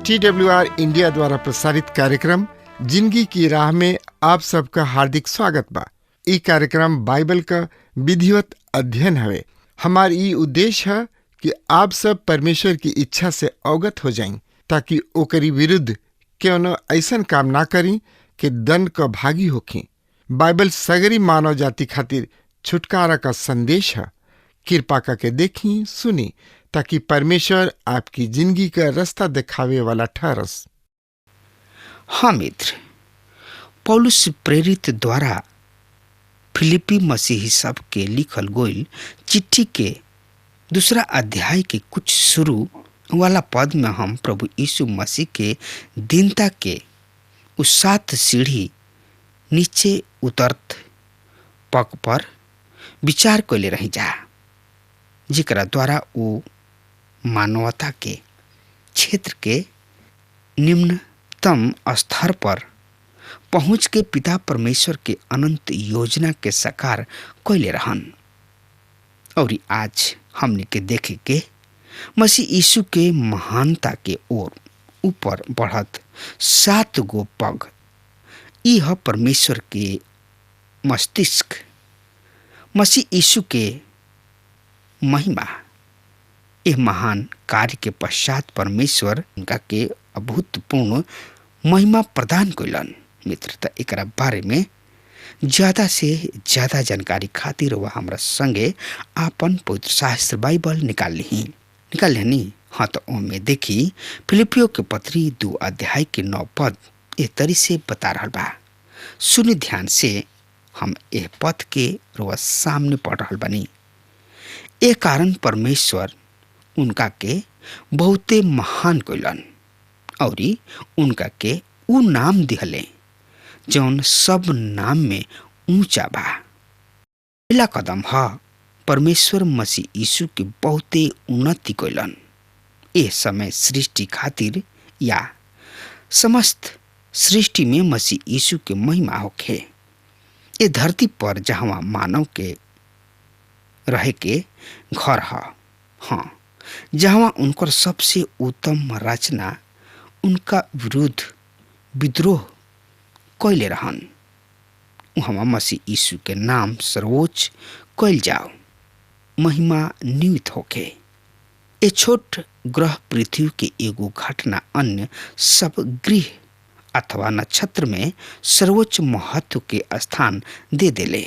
TWR India द्वारा प्रसारित कार्यक्रम जिंदगी की राह में आप सबका हार्दिक स्वागत बा। ई कार्यक्रम बाइबल का विधिवत अध्ययन हवे। हमार ई उद्देश्य है कि आप सब परमेश्वर की इच्छा से अवगत हो जाएं, ताकि ओकरी विरुद्ध क्यों ऐसा काम ना करी कि दंड का भागी होखी। बाइबल सगरी मानव जाति खातिर छुटकारा का संदेश है। कृपा करके देखी सुनी, ताकि परमेश्वर आपकी जिंदगी का रास्ता दिखावे वाला ठहरस। हाँ मित्र, पौलुस प्रेरित द्वारा फिलिपी मसीही सब के लिखल गोइल चिट्ठी के 2 अध्याय के कुछ शुरू वाला पद में हम प्रभु यीशु मसीह के दीनता के उस 7 सीढ़ी नीचे उतरत पग पर विचार कैले रही जा, जिकरा द्वारा वो मानवता के क्षेत्र के निम्नतम स्तर पर पहुंच के पिता परमेश्वर के अनंत योजना के साकार कैले रहन। और आज हमने के देखे के मसीह यीशु के महानता के ओर ऊपर बढ़त 7 गो पग। यह परमेश्वर के मस्तिष्क मसीह यीशु के महिमा। यह महान कार्य के पश्चात परमेश्वर उनका के अभूतपूर्ण महिमा प्रदान कैलन। मित्रता एकरा बारे में ज्यादा से ज्यादा जानकारी खातिर वह हमरा संगे आपन पवित्र शास्त्र बाइबल निकाल लेनी। हाँ तो ओमे देखी फिलिपियो के पत्री 2 अध्याय के 9 पद इस तरी से बता रहा बा। सुनि ध्यान से, हम यह पद के रोज सामने पढ़ रहा बनी। ए कारण परमेश्वर उनका के बहुते महान कैलन और उनका के ऊ नाम दिहले जौन सब नाम में ऊंचा बा। पहला कदम है परमेश्वर मसीह यीशु के बहुते उन्नति कैलन। ए समय सृष्टि खातिर या समस्त सृष्टि में मसीह यीशु के महिमा होखे। ए धरती पर जहाँ मानव के रहे के घर है, हाँ, जहाँ उनकर सबसे उत्तम रचना उनका विरुद्ध विद्रोह कैले रहन, वहाँ मसीह यीशु के नाम सर्वोच्च कैल जाओ, महिमा नियुक्त होके। ए छोट ग्रह पृथ्वी के एगो घटना अन्य सब गृह अथवा नक्षत्र में सर्वोच्च महत्व के स्थान दे देले।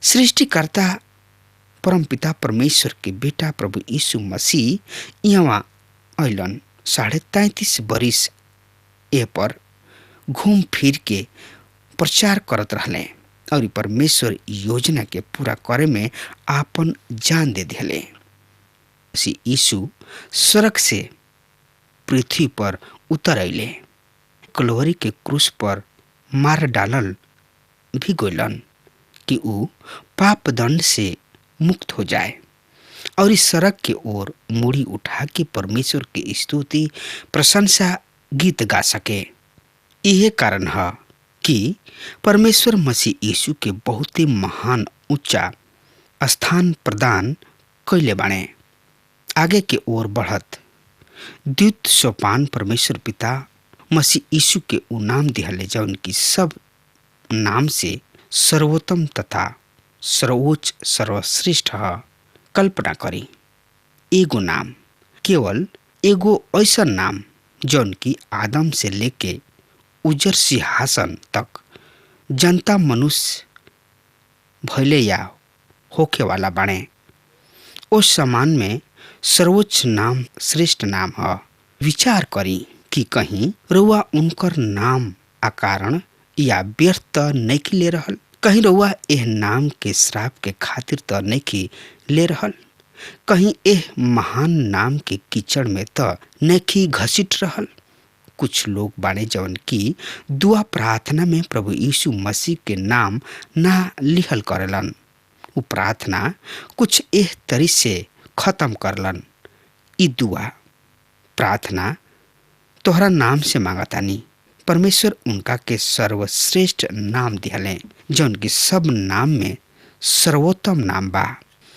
सृष्टिकर्ता परमपिता परमेश्वर के बेटा प्रभु यीशु मसीह यहाँ अलन 33.5 बरिस ए पर घूम फिर के प्रचार करत रहले और परमेश्वर योजना के पूरा करे में आपन जान दे दिले। मसीह यीशु स्वर्ग से पृथ्वी पर उतर अइले, कलोवरी के क्रूस पर मार डालल भी गइलन कि ऊ पाप दंड से मुक्त हो जाए और इस सड़क के ओर मुड़ी उठा के परमेश्वर की स्तुति प्रशंसा गीत गा सके। यह कारण है कि परमेश्वर मसीह यीशु के बहुत ही महान ऊंचा स्थान प्रदान कैले बाणे। आगे के ओर बढ़त द्वित सोपान परमेश्वर पिता मसीह यीशु के उ नाम दिहले जौन की सब नाम से सर्वोत्तम तथा सर्वोच्च सर्वश्रेष्ठ है। कल्पना करी एगो नाम, केवल एगो ऐसा नाम जौन की आदम से लेके उजर सिंहासन तक जनता मनुष्य भले या होके वाला बने। उस समान में सर्वोच्च नाम श्रेष्ठ नाम है। विचार करी कि कहीं रउआ उनकर नाम अकारण या व्यर्थ नहीं ले रहल, कहीं रउआ एह नाम के श्राप के खातिर तो नहीं ले रहल। कहीं एह महान नाम के कीचड़ में त नेखी घसीट रहल। कुछ लोग बाणे जवन की दुआ प्रार्थना में प्रभु यीशु मसीह के नाम ना लिखल करेलन। उ प्रार्थना कुछ एह तरी से खत्म करलन, ई दुआ प्रार्थना तोहरा नाम से मांगतानी। परमेश्वर उनका के सर्वश्रेष्ठ नाम दिहले, जौन की सब नाम में सर्वोत्तम नाम बा।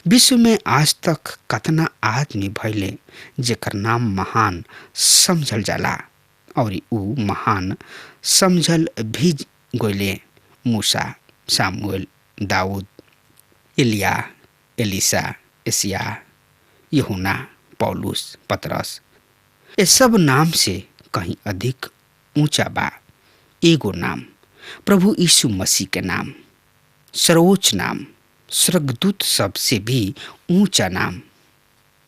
विश्व में आज तक कतना आदमी भइले जेकर नाम महान समझल जाला और ऊ महान समझल भी गइले। मूसा, सामुएल, दाऊद, एलिया, एलिसा, एशिया, यूहन्ना, पौलुस, पतरस, ये सब नाम से कहीं अधिक ऊंचा बा एगो नाम, प्रभु यीशु मसीह के नाम, सर्वोच्च नाम, स्वर्गदूत सबसे भी ऊंचा नाम।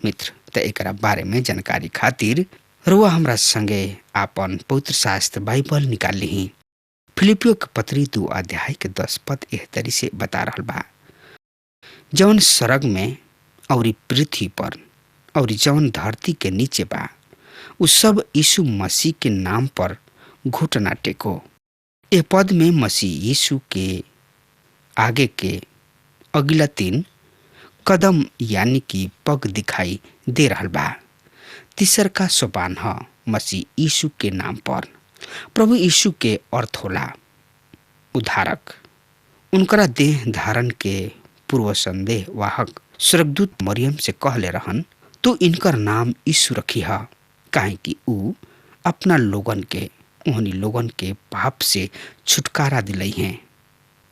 मित्र, त एकरा बारे में जानकारी खातिर रुआ हमरा संगे आपन पवित्र शास्त्र बाइबल निकाल ली। फिलिपियो के पत्री 2 अध्याय के 10 पद एह तरी से बता रहल बा, जौन स्वर्ग में और पृथ्वी पर और जौन धरती के नीचे बा, उस सब यीशु मसीह के नाम पर घुटना टेको। ए पद में मसीह यीशु के आगे के अगला 3 कदम यानी कि पग दिखाई दे रहल बा। तीसर का सोपान है मसीह यीशु के नाम पर। प्रभु यीशु के अर्थ होला उद्धारक। उनकरा देह धारण के पूर्व संदेह वाहक स्वर्गदूत मरियम से कहले रहन, तो इनकर नाम यीशु रखी है, काहे कि ऊ अपना लोगन के उन्हीं लोगन के पाप से छुटकारा दिलई हैं।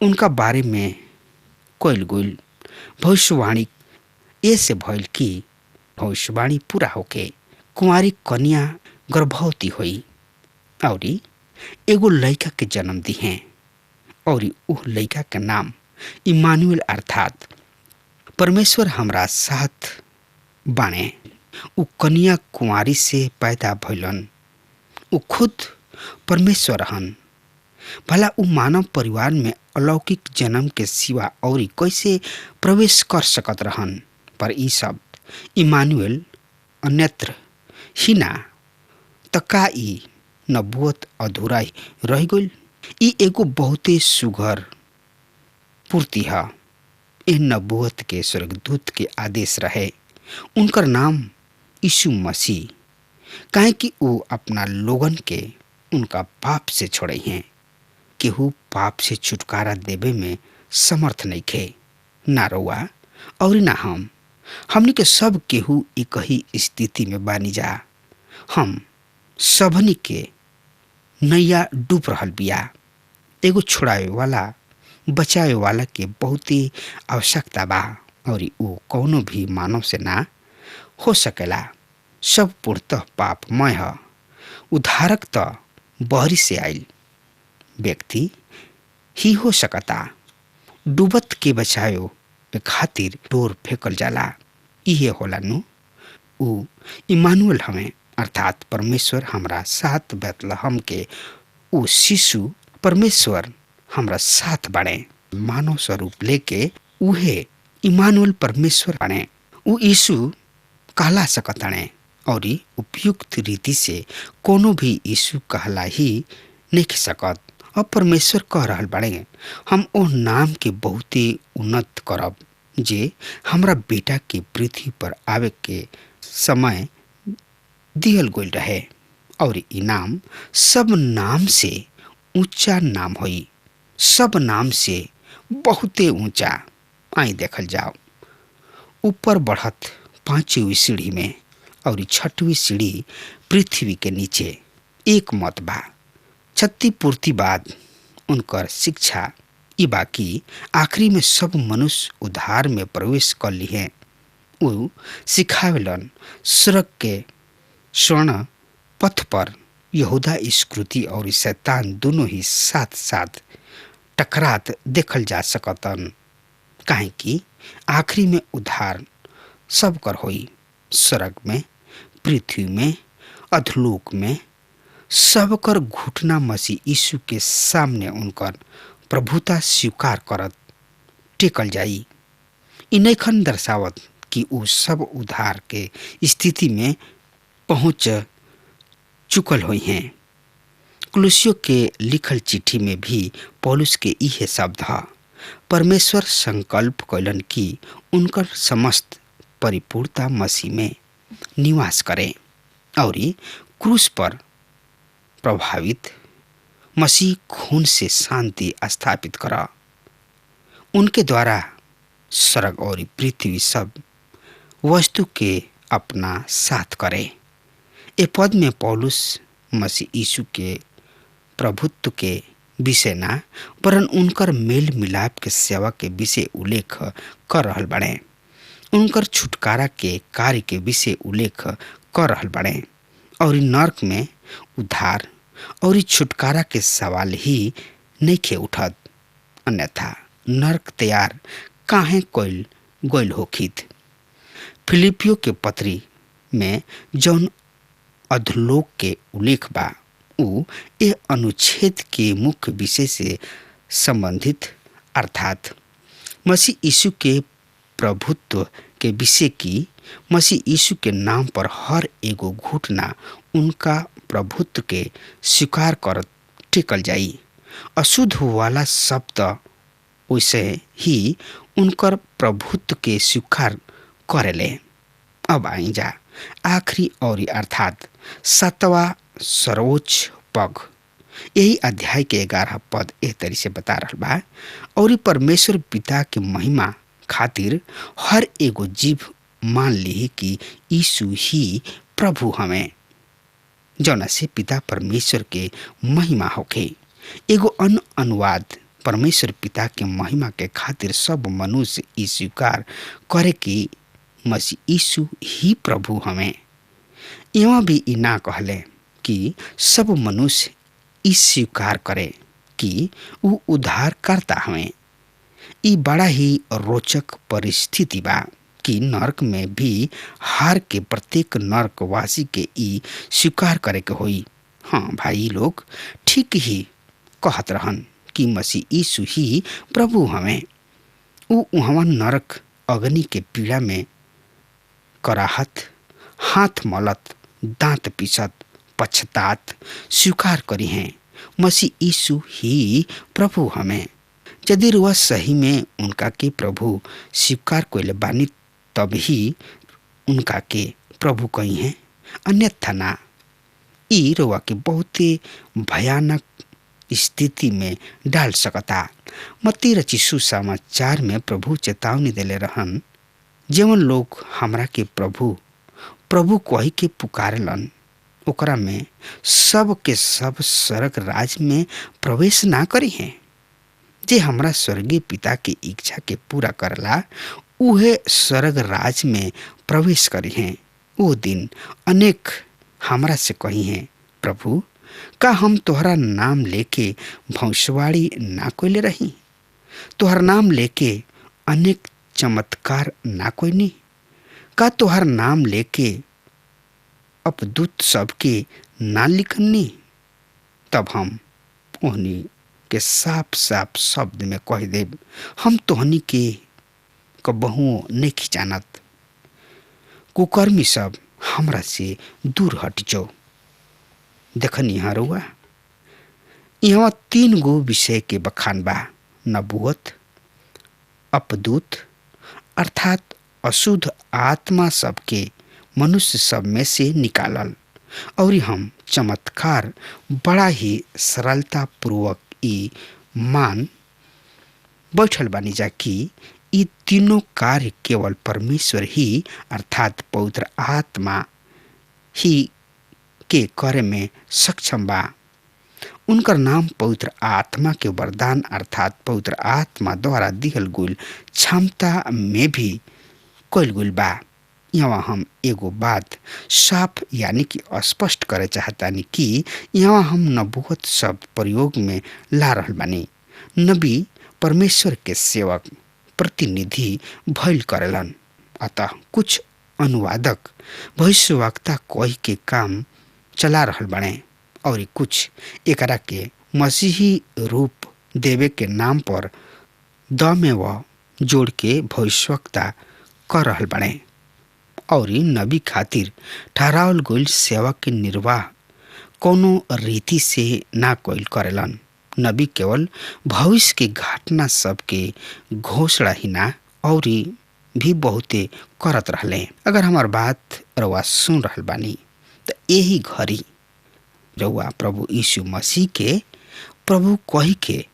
उनका बारे में कइल गइल भविष्यवाणी ऐसे भइल कि भविष्यवाणी पूरा होके कुंवारी कन्या गर्भवती हुई और एगो लड़का के जन्म दी हैं और उह लड़का के नाम इमानुएल अर्थात परमेश्वर हमरा साथ बाणे। उ कन्या कुंवारी से पैदा भइलन। उ खुद परमेश्वर हन। भला उ मानव परिवार में अलौकिक जन्म के सिवा और कैसे प्रवेश कर सकत रहन। पर ई सब इमानुएल अन्यत्र ही ना तका ई नबुवत अधूरा रह गइल। ई एगो बहुते सुघर पूर्ति है। एह नबुवत के स्वर्गदूत के आदेश रहे। उनकर नाम यीशु मसीह, काहे कि वो अपना लोगन के उनका पाप से छोड़े हैं। केहू पाप से छुटकारा देवे में समर्थ नहीं खे, ना रउआ और ना हम। हमनी के सब केहू एक ही स्थिति में बानी जा। हम सबनी के नैया डूब रहल बिया। एगो छुड़ावे वाला बचावे वाला के बहुत ही आवश्यकता बा और वो कौनो भी मानव से ना हो सकेला। सब पूर्णतः पापमय है। उद्धारक तो बहरी से आइल व्यक्ति ही हो सकता। डूबत के बचायो पे खातिर डोर फेंकल जाला। इहे होला नु उ इमानुएल हमें अर्थात परमेश्वर हमरा साथ बैतलहम के उ शिशु परमेश्वर हमरा साथ बाणे। मानव स्वरूप लेके उहे इमानुएल परमेश्वर बाणे। उ यीशु कहला सकताणे और उपयुक्त रीति से कोनो भी यीशु कहला ही नहीं सकत। अब परमेश्वर कह रहल बाड़े, हम ओ नाम के बहुत ही उन्नत करब जे हमरा बेटा के पृथ्वी पर आवे के समय दियल गइल रहे और ई नाम सब नाम से ऊंचा नाम होई। सब नाम से बहुते ऊंचा। आई देखल जाओ ऊपर बढ़त 5वीं सीढ़ी में और 6वीं सीढ़ी पृथ्वी के नीचे एक मत बा। क्षतिपूर्ति बाद उनकर शिक्षा ई बाकी आखिरी में सब मनुष्य उद्धार में प्रवेश कर ली है। वो सिखावेलन स्वर्ग के स्वर्ण पथ पर यहूदा स्कृति और शैतान दोनों ही साथ साथ टकरात देखल जा सकतन। काहे कि आखिरी में उद्धार सब कर होई। स्वर्ग में, पृथ्वी में, अधलोक में सब कर घुटना मसीह यीशु के सामने उनकर प्रभुता स्वीकार करत टेकल जाई। इ नइखन दर्शावत कि वो सब उद्धार के स्थिति में पहुंच चुकल हुई हैं। कुलुसियों के लिखल चिट्ठी में भी पौलुस के इहे शब्द है। परमेश्वर संकल्प कैलन कि उनकर समस्त परिपूर्णता मसीह में निवास करे और क्रूस पर प्रभावित मसीह खून से शांति स्थापित करा। उनके द्वारा स्वर्ग और पृथ्वी सब वस्तु के अपना साथ करे। ए पद में पौलुस मसीह यीशु के प्रभुत्व के विषय ना वरन उनकर मेल मिलाप के सेवा के विषय उल्लेख कर रहल बड़े। उनकर छुटकारा के कार्य के विषय उल्लेख कर रहल बड़े और नरक में उद्धार और छुटकारा के सवाल ही नहीं खे उठत। अन्यथा नरक तैयार काहे कोइल गोइल होखित। फिलिपियो के पत्री में जौन अधोलोक के उल्लेख बा उ ए अनुच्छेद के मुख्य विषय से संबंधित अर्थात मसीह यीशु के प्रभुत्व के विषय की मसीह यीशु के नाम पर हर एगो घुटना उनका प्रभुत्व के स्वीकार कर टेकल जाई। अशुद्ध वाला शब्द वैसे ही उनकर प्रभुत्व के स्वीकार करेले। अब आई जा आखिरी और अर्थात 7वां सर्वोच्च पग। यही अध्याय के 11 पद एह तरी से बता रहा बा और परमेश्वर पिता के महिमा खातिर हर एगो जीव मान ली कि यीशु ही प्रभु हमें, जौना से पिता परमेश्वर के महिमा होखे। एगो अन्य अनुवाद परमेश्वर पिता के महिमा के खातिर सब मनुष्य ई स्वीकार करे कि मसीह यीशु ही प्रभु हमें। एवं भी ई ना कहले कि सब मनुष्य इस स्वीकार करे कि वो उद्धार करता हमें। ई बड़ा ही रोचक परिस्थिति बा कि नरक में भी हार के प्रत्येक नरकवासी के ई स्वीकार करे के होई। हाँ भाई लोग ठीक ही कहत रहन कि मसीह यीशु ही प्रभु हमें। उ उहवा नरक अग्नि के पीड़ा में कराहत, हाथ मलत, दांत पिसत, पछतात स्वीकार करी हैं मसीह यीशु ही प्रभु हमें। यदि रुआ सही में उनका के प्रभु स्वीकार कइले बानी तब ही उनका के प्रभु कही हैं, अन्यथा ना। ई रुआ के बहुत भयानक स्थिति में डाल सकता। मत्ती रची सुसमाचार में प्रभु चेतावनी देले रहन, जेवन लोग हमरा के प्रभु प्रभु कही के पुकारलन ओकरा में सब के सब स्वर्ग राज में प्रवेश ना करी हैं। जे हमरा स्वर्गीय पिता की इच्छा के पूरा करला उहे स्वर्ग राज में प्रवेश करी हैं। वो दिन अनेक हमरा से कही हैं, प्रभु का हम तोहरा नाम लेके भविष्यवाणी ना कोइले रही, तोहर नाम लेके अनेक चमत्कार ना कोइनी, का तोहर नाम लेके अपदूत सबके ना लिखनी। तब हम ओहनी के साफ साफ शब्द में कह देब, हम तोहनी के कबहू नहीं खिचानत। कुकर्मी सब हमरा से दूर हट जाओ। देखनी यहाँ रुआ यहाँ 3 गो विषय के बखान बा, नबूवत, अपदूत अर्थात अशुद्ध आत्मा सबके मनुष्य सब में से निकालल, और हम चमत्कार बड़ा ही सरलता पूर्वक ई मान बैठल बानी जा कि ई तीनों कार्य केवल परमेश्वर ही अर्थात पवित्र आत्मा ही के करे में सक्षम बा। उनकर नाम पवित्र आत्मा के वरदान अर्थात पवित्र आत्मा द्वारा दिहल गुल क्षमता में भी कइल गुल बा। यहाँ हम एगो बात साफ यानी कि स्पष्ट करे चाहतानी कि यहाँ हम नबूवत शब्द प्रयोग में ला रहल बानी। नबी परमेश्वर के सेवक प्रतिनिधि भइल करेलन, अतः कुछ अनुवादक भविष्यवक्ता कही के काम चला रहल बने और कुछ एकरा के मसीही रूप देवे के नाम पर द में व जोड़ के भविष्यवक्ता कर रहल बने और नबी खातिर ठहरावल गईल सेवा के निर्वाह कोनो रीति से ना कोइल करेलन। नबी केवल भविष्य के घटना सब के घोषणा ही ना और भी बहुते करत रहले। अगर हमार बात रउआ सुन रहल बानी तो यही घड़ी रउआ प्रभु यीशु मसीह के प्रभु कही के,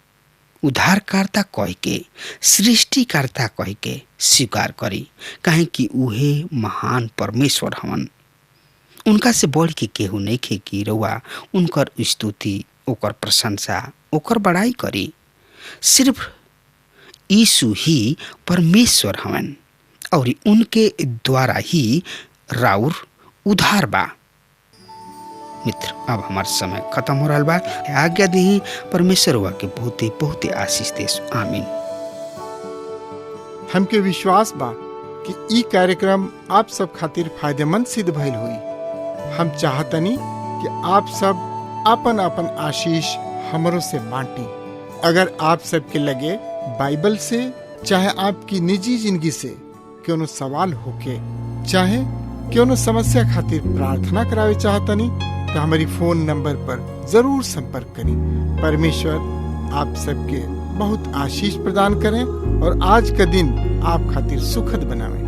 उद्धारकर्ता कही के, सृष्टिकर्ता कही के स्वीकार करी, काहे कि उहे महान परमेश्वर हवन। उनका से बढ़ के केहू नहीं खे कि रउआ उनकर स्तुति, ओकर प्रशंसा, ओकर बड़ाई करी। सिर्फ यीशु ही परमेश्वर हवन और उनके द्वारा ही राउर उद्धार बा। मित्र, अब हमार समय खत्म हो रहा बा। आज्ञा दी परमेश्वर हुआ के बहुते बहुते आशीष देश। आमीन। हमके विश्वास बा कि ई कार्यक्रम आप सब खातिर फायदेमंद सिद्ध भइल हुई। हम चाहतनी कि आप सब अपन अपन आशीष हमरों से बांटी। अगर आप सबके लगे बाइबल से चाहे आपकी निजी जिंदगी से क्यों सवाल होके, चाहे क्यों समस्या खातिर प्रार्थना करावे चाहतनी तो हमारी फोन नंबर पर जरूर संपर्क करें। परमेश्वर आप सबके बहुत आशीष प्रदान करें और आज का दिन आप खातिर सुखद बनावे।